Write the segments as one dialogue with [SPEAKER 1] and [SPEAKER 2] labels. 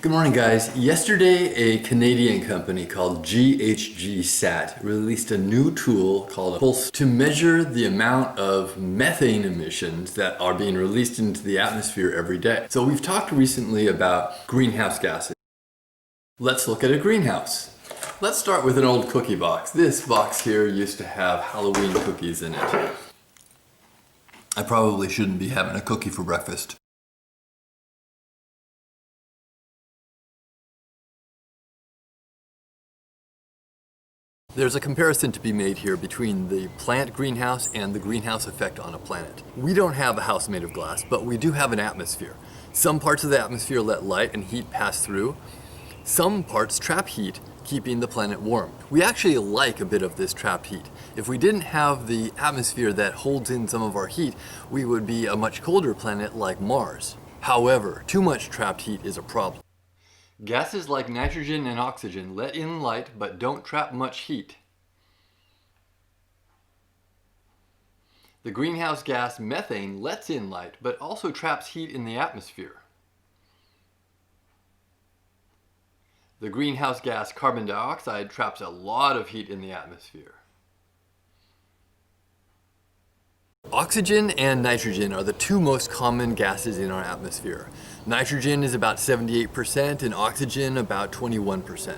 [SPEAKER 1] Good morning, guys. Yesterday, a Canadian company called GHGSat released a new tool called Pulse to measure the amount of methane emissions that are being released into the atmosphere every day. So we've talked recently about greenhouse gases. Let's look at a greenhouse. Let's start with an old cookie box. This box here used to have Halloween cookies in it. I probably shouldn't be having a cookie for breakfast. There's a comparison to be made here between the plant greenhouse and the greenhouse effect on a planet. We don't have a house made of glass, but we do have an atmosphere. Some parts of the atmosphere let light and heat pass through. Some parts trap heat, keeping the planet warm. We actually like a bit of this trapped heat. If we didn't have the atmosphere that holds in some of our heat, we would be a much colder planet like Mars. However, too much trapped heat is a problem. Gases like nitrogen and oxygen let in light but don't trap much heat. The greenhouse gas methane lets in light but also traps heat in the atmosphere. The greenhouse gas carbon dioxide traps a lot of heat in the atmosphere. Oxygen and nitrogen are the two most common gases in our atmosphere. Nitrogen is about 78% and oxygen about 21%.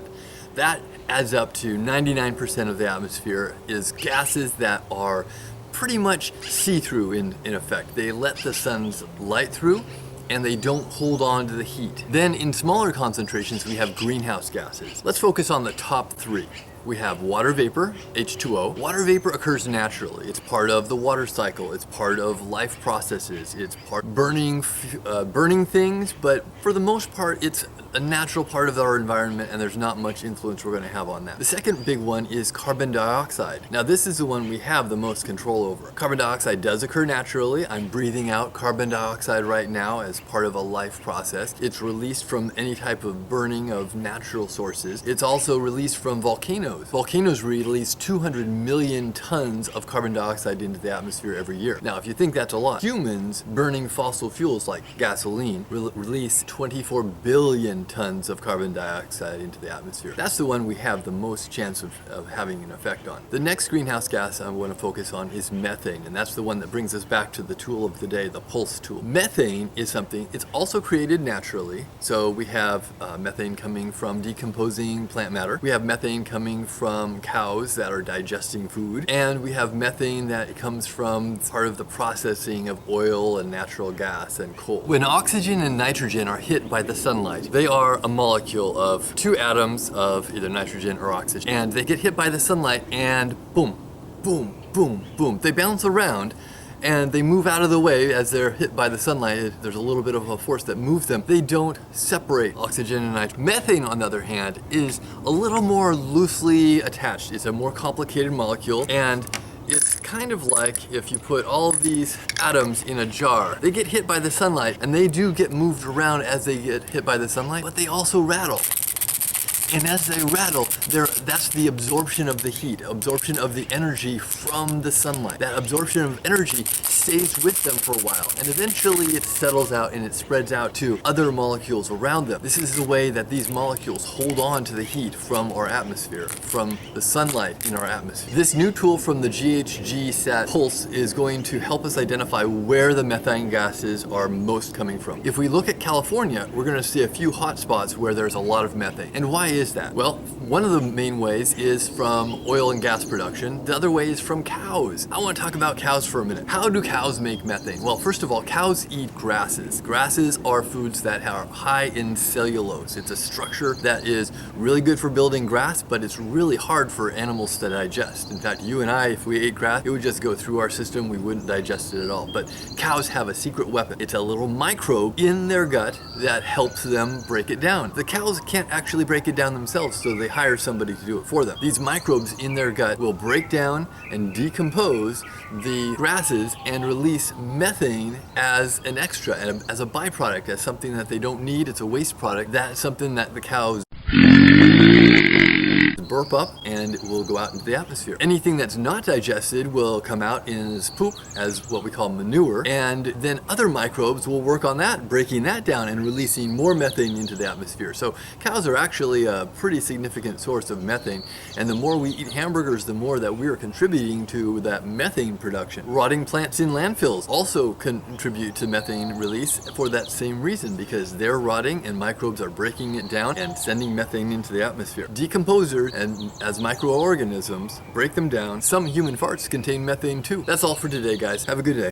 [SPEAKER 1] That adds up to 99% of the atmosphere is gases that are pretty much see-through in effect. They let the sun's light through and they don't hold on to the heat. Then in smaller concentrations we have greenhouse gases. Let's focus on the top three. We have water vapor, H2O. Water vapor occurs naturally. It's part of the water cycle. It's part of life processes. It's part burning things, but for the most part, it's a natural part of our environment and there's not much influence we're gonna have on that. The second big one is carbon dioxide. Now this is the one we have the most control over. Carbon dioxide does occur naturally. I'm breathing out carbon dioxide right now as part of a life process. It's released from any type of burning of natural sources. It's also released from volcanoes. Volcanoes release 200 million tons of carbon dioxide into the atmosphere every year. Now, if you think that's a lot, humans burning fossil fuels like gasoline release 24 billion tons of carbon dioxide into the atmosphere. That's the one we have the most chance of having an effect on. The next greenhouse gas I want to focus on is methane, and that's the one that brings us back to the tool of the day, the pulse tool. Methane is something, it's also created naturally. So we have methane coming from decomposing plant matter. We have methane coming from cows that are digesting food, and we have methane that comes from part of the processing of oil and natural gas and coal. When oxygen and nitrogen are hit by the sunlight, they are a molecule of two atoms of either nitrogen or oxygen, and they get hit by the sunlight and boom, boom, boom, boom. They bounce around and they move out of the way as they're hit by the sunlight. There's a little bit of a force that moves them. They don't separate oxygen and nitrogen. Methane, on the other hand, is a little more loosely attached. It's a more complicated molecule, and it's kind of like if you put all of these atoms in a jar. They get hit by the sunlight, and they do get moved around as they get hit by the sunlight, but they also rattle. And as they rattle, that's the absorption of the heat, absorption of the energy from the sunlight. That absorption of energy stays with them for a while, and eventually it settles out and it spreads out to other molecules around them. This is the way that these molecules hold on to the heat from our atmosphere, from the sunlight in our atmosphere. This new tool from the GHGSat Pulse is going to help us identify where the methane gases are most coming from. If we look at California, we're going to see a few hot spots where there's a lot of methane. And why is that? Well, one of the main ways is from oil and gas production. The other way is from cows. I want to talk about cows for a minute. How do cows make methane? Well, first of all, cows eat grasses. Grasses are foods that are high in cellulose. It's a structure that is really good for building grass, but it's really hard for animals to digest. In fact, you and I, if we ate grass, it would just go through our system. We wouldn't digest it at all. But cows have a secret weapon. It's a little microbe in their gut that helps them break it down. The cows can't actually break it down themselves, so they hire somebody to do it for them. These microbes in their gut will break down and decompose the grasses and release methane as an extra, and as a byproduct, as something that they don't need. It's a waste product. That's something that the cows burp up and it will go out into the atmosphere. Anything that's not digested will come out as poop, as what we call manure, and then other microbes will work on that, breaking that down and releasing more methane into the atmosphere. So cows are actually a pretty significant source of methane, and the more we eat hamburgers, the more that we are contributing to that methane production. Rotting plants in landfills also contribute to methane release for that same reason, because they're rotting and microbes are breaking it down and sending methane into the atmosphere. Decomposers, and as microorganisms break them down, some human farts contain methane too. That's all for today, guys. Have a good day.